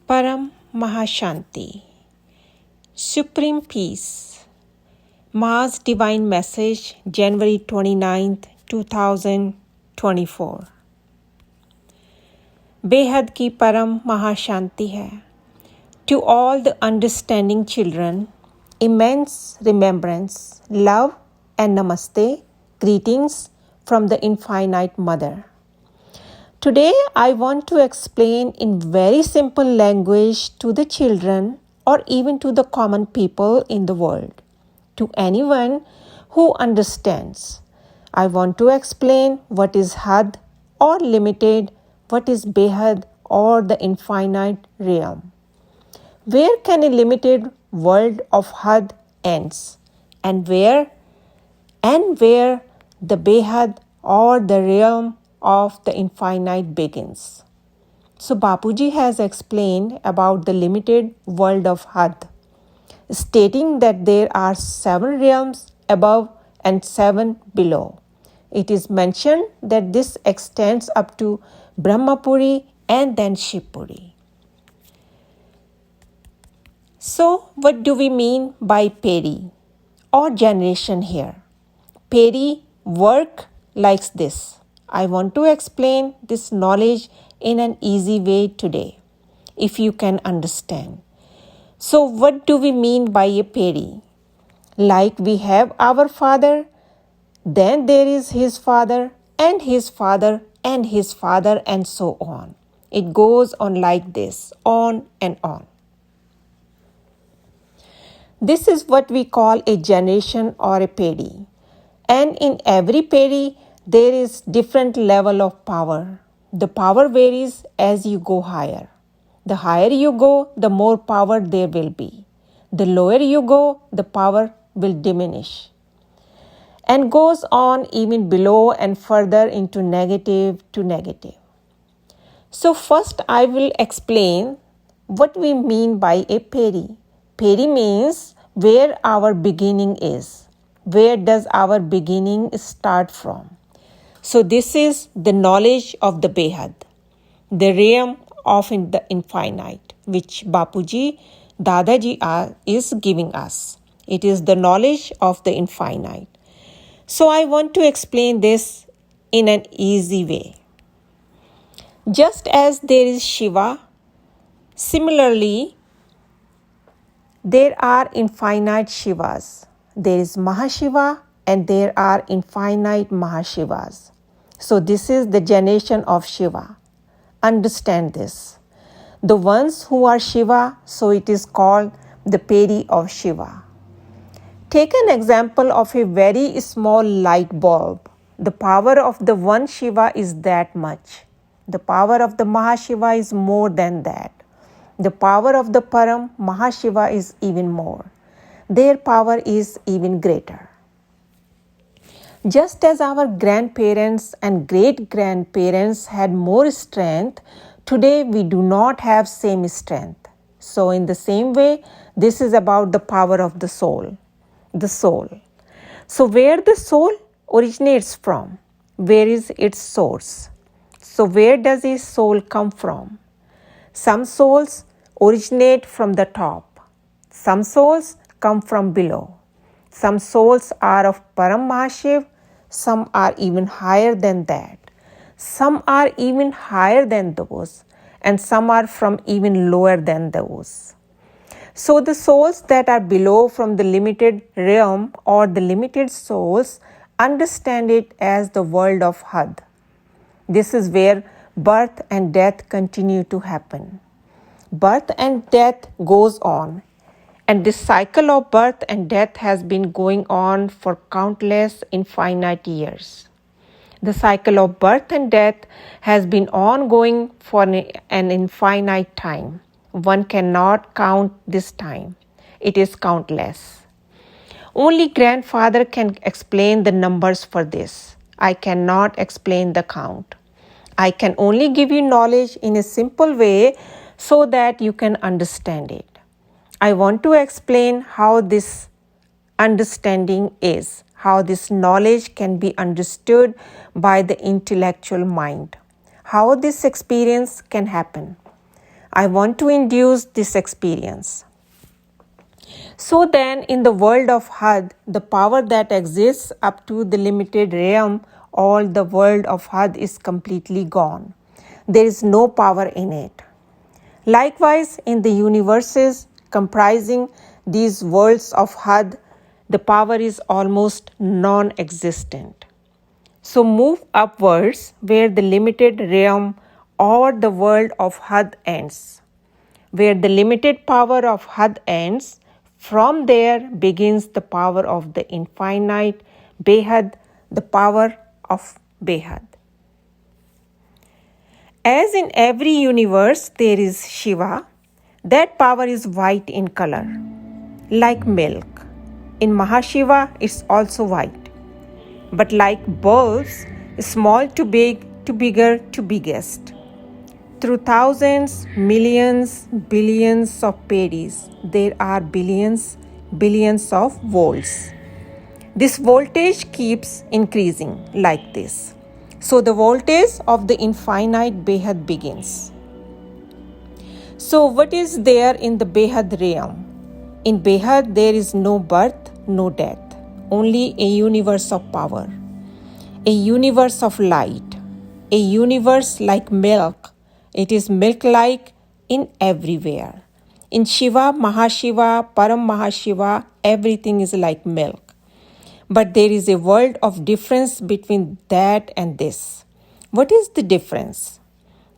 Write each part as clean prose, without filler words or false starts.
Param Mahashanti, Supreme Peace, Ma's Divine Message, January 29th, 2024. बेहद की परम महाशांति है. To all the understanding children, immense remembrance, love and namaste, greetings from the Infinite Mother. Today I want to explain in very simple language to the children or even to the common people in the world, to anyone who understands. I want to explain what is had or limited, what is behad or the infinite realm. Where can a limited world of had ends and where the behad or the realm of the infinite begins. So Bapuji has explained about the limited world of had, stating that there are 7 realms above and 7 below. It is mentioned that this extends up to Brahmapuri and then Shivpuri. So what do we mean by pedi or generation here? Pedi work like this. I want to explain this knowledge in an easy way today, if you can understand. So what do we mean by a pedi? Like we have our father, then there is his father and his father and his father and so on. It goes on like this, on and on. This is what we call a generation or a pedi. And in every pedi, there is different level of power. The power varies as you go higher. The higher you go, the more power there will be. The lower you go, the power will diminish. And goes on even below and further into negative to negative. So first I will explain what we mean by a pedi. Pedi means where our beginning is. Where does our beginning start from? So this is the knowledge of the behad, the realm of the infinite, which Bapuji, Dadaji is giving us. It is the knowledge of the infinite. So I want to explain this in an easy way. Just as there is Shiva, similarly, there are infinite Shivas. There is Mahashiva and there are infinite Mahashivas. So this is the generation of Shiva. Understand this. The ones who are Shiva, so it is called the pedi of Shiva. Take an example of a very small light bulb. The power of the one Shiva is that much. The power of the Mahashiva is more than that. The power of the Param Mahashiva is even more. Their power is even greater. Just as our grandparents and great-grandparents had more strength, today we do not have same strength. So in the same way, this is about the power of the soul. The soul. So where the soul originates from? Where is its source? So where does its soul come from? Some souls originate from the top. Some souls come from below. Some souls are of Param Mahashiv, some are even higher than that. Some are even higher than those, and some are from even lower than those. So the souls that are below from the limited realm or the limited souls understand it as the world of had. This is where birth and death continue to happen. Birth and death goes on. And this cycle of birth and death has been going on for countless infinite years. The cycle of birth and death has been ongoing for an infinite time. One cannot count this time. It is countless. Only grandfather can explain the numbers for this. I cannot explain the count. I can only give you knowledge in a simple way so that you can understand it. I want to explain how this understanding is, how this knowledge can be understood by the intellectual mind, how this experience can happen. I want to induce this experience. So then, in the world of had, the power that exists up to the limited realm, all the world of had is completely gone. There is no power in it. Likewise, in the universes comprising these worlds of had, the power is almost non-existent. So move upwards where the limited realm or the world of had ends. Where the limited power of had ends, from there begins the power of the infinite behad, the power of behad. As in every universe there is Shiva, that power is white in color, like milk. In Mahashiva it's also white, but like bulbs, small to big to bigger to biggest. Through thousands, millions, billions of pedis, there are billions of volts. This voltage keeps increasing like this. So the voltage of the infinite behad begins. So what is there in the behad realm? In behad there is no birth, no death, only a universe of power, a universe of light, a universe like milk. It is milk-like in everywhere. In Shiva, Mahashiva, Param Mahashiva, everything is like milk. But there is a world of difference between that and this. What is the difference?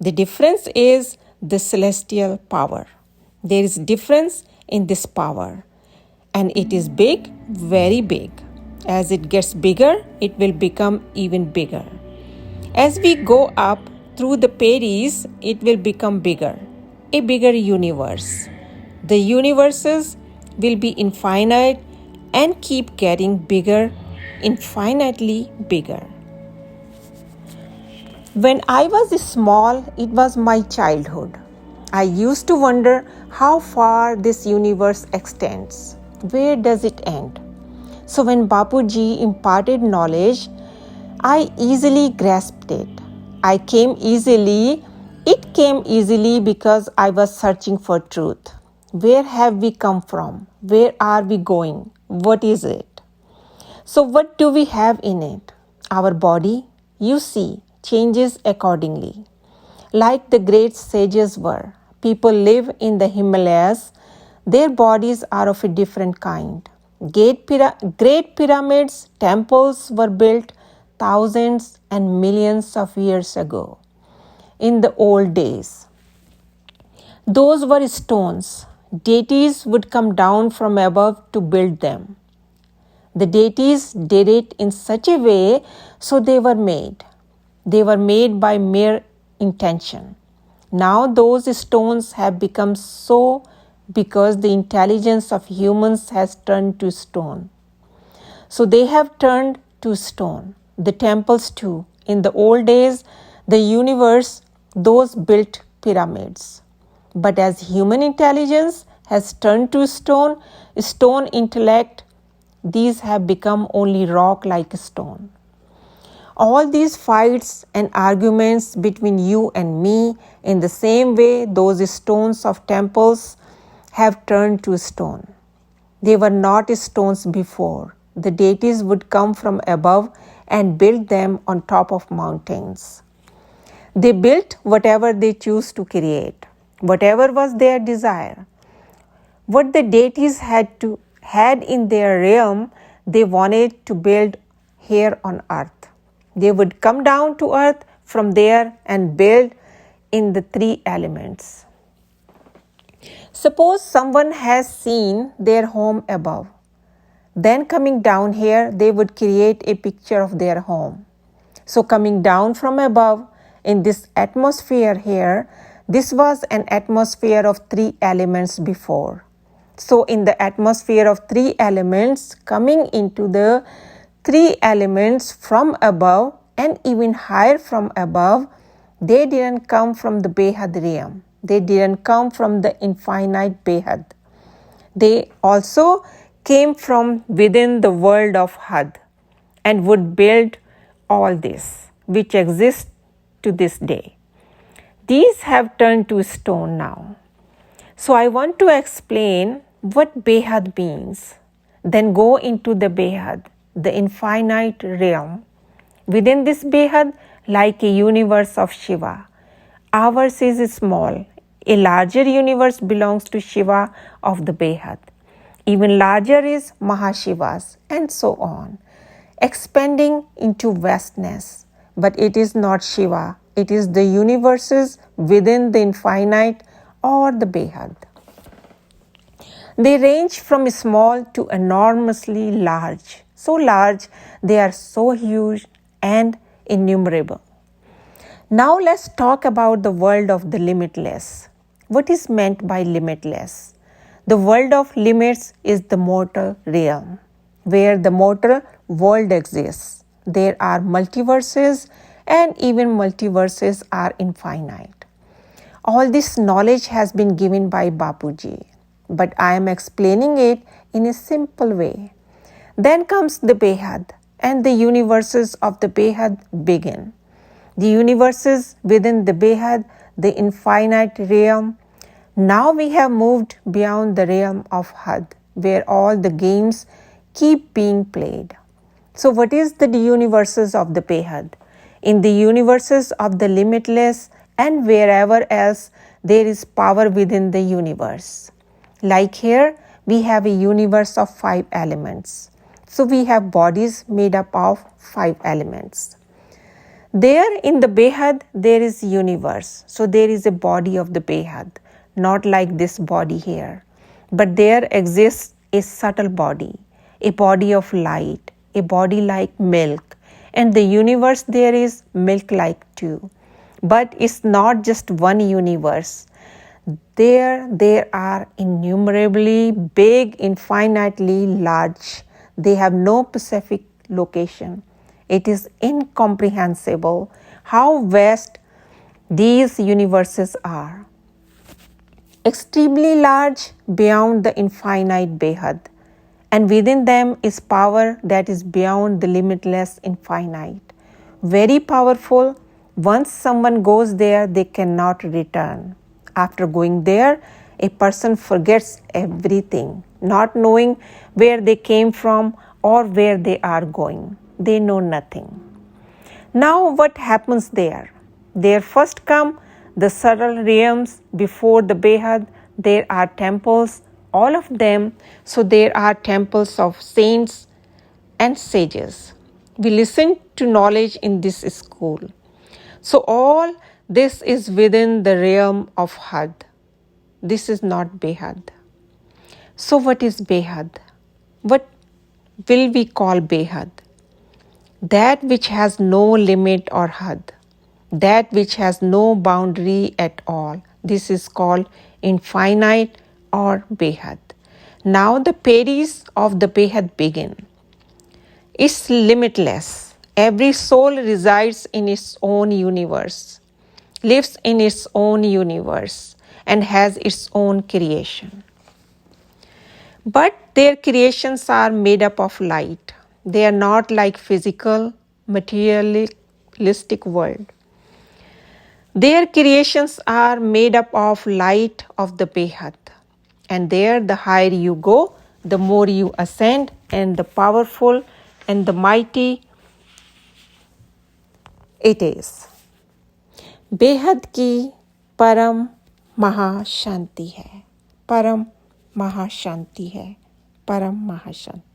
The difference is the celestial power. There is difference in this power. And it is big, very big. As it gets bigger, it will become even bigger. As we go up through the pedis, it will become bigger, a bigger universe. The universes will be infinite and keep getting bigger, infinitely bigger. When I was small, it was my childhood. I used to wonder how far this universe extends. Where does it end? So when Bapuji imparted knowledge, I easily grasped it. It came easily because I was searching for truth. Where have we come from? Where are we going? What is it? So what do we have in it? Our body, you see, changes accordingly. Like the great sages were, people live in the Himalayas, their bodies are of a different kind. Great pyramids, temples were built thousands and millions of years ago, in the old days. Those were stones. Deities would come down from above to build them. The deities did it in such a way so they were made. They were made by mere intention. Now those stones have become so because the intelligence of humans has turned to stone. So they have turned to stone. The temples too. In the old days, the universe, those built pyramids. But as human intelligence has turned to stone intellect, these have become only rock like stone. All these fights and arguments between you and me, in the same way those stones of temples have turned to stone. They were not stones before. The deities would come from above and build them on top of mountains. They built whatever they choose to create, whatever was their desire. What the deities had in their realm, they wanted to build here on earth. They would come down to earth from there and build in the three elements. Suppose someone has seen their home above. Then coming down here, they would create a picture of their home. So coming down from above in this atmosphere here, this was an atmosphere of three elements before. So in the atmosphere of three elements, coming into the three elements from above and even higher from above, they didn't come from the behad realm. They didn't come from the infinite behad. They also came from within the world of had and would build all this which exists to this day. These have turned to stone now. So I want to explain what behad means, then go into the behad, the infinite realm. Within this behad, like a universe of Shiva, ours is small. A larger universe belongs to Shiva of the behad. Even larger is Mahashivas, and so on, expanding into vastness. But it is not Shiva, it is the universes within the infinite or the behad. They range from small to enormously large, so large they are so huge and innumerable. Now let's talk about the world of the limitless. What is meant by limitless? The world of limits is the mortal realm, where the mortal world exists. There are multiverses, and even multiverses are infinite. All this knowledge has been given by Bapuji, but I am explaining it in a simple way. Then comes the behad, and the universes of the behad begin. The universes within the behad, the infinite realm. Now we have moved beyond the realm of had, where all the games keep being played. So what is the universes of the behad? In the universes of the limitless and wherever else there is power within the universe. Like here, we have a universe of 5 elements. So we have bodies made up of 5 elements. There in the behad, there is universe. So there is a body of the behad, not like this body here. But there exists a subtle body, a body of light, a body like milk. And the universe there is milk-like too. But it's not just one universe. There are innumerably big, infinitely large. They have no specific location. It is incomprehensible how vast these universes are. Extremely large beyond the infinite behad. And within them is power that is beyond the limitless infinite. Very powerful. Once someone goes there, they cannot return. After going there, a person forgets everything, not knowing where they came from or where they are going. They know nothing. Now what happens there? There first come the subtle realms before the behad. There are temples, all of them. So there are temples of saints and sages. We listen to knowledge in this school. So all this is within the realm of had. This is not behad. So what is behad? What will we call behad? That which has no limit or had, that which has no boundary at all. This is called infinite or behad. Now the pedis of the behad begin. It's limitless. Every soul resides in its own universe, lives in its own universe, and has its own creation. But their creations are made up of light. They are not like physical, materialistic world. Their creations are made up of light of the behad. And there, the higher you go, the more you ascend, and the powerful and the mighty it is. बेहद की परम महाशांति है, परम महाशांति है, परम महाशांति.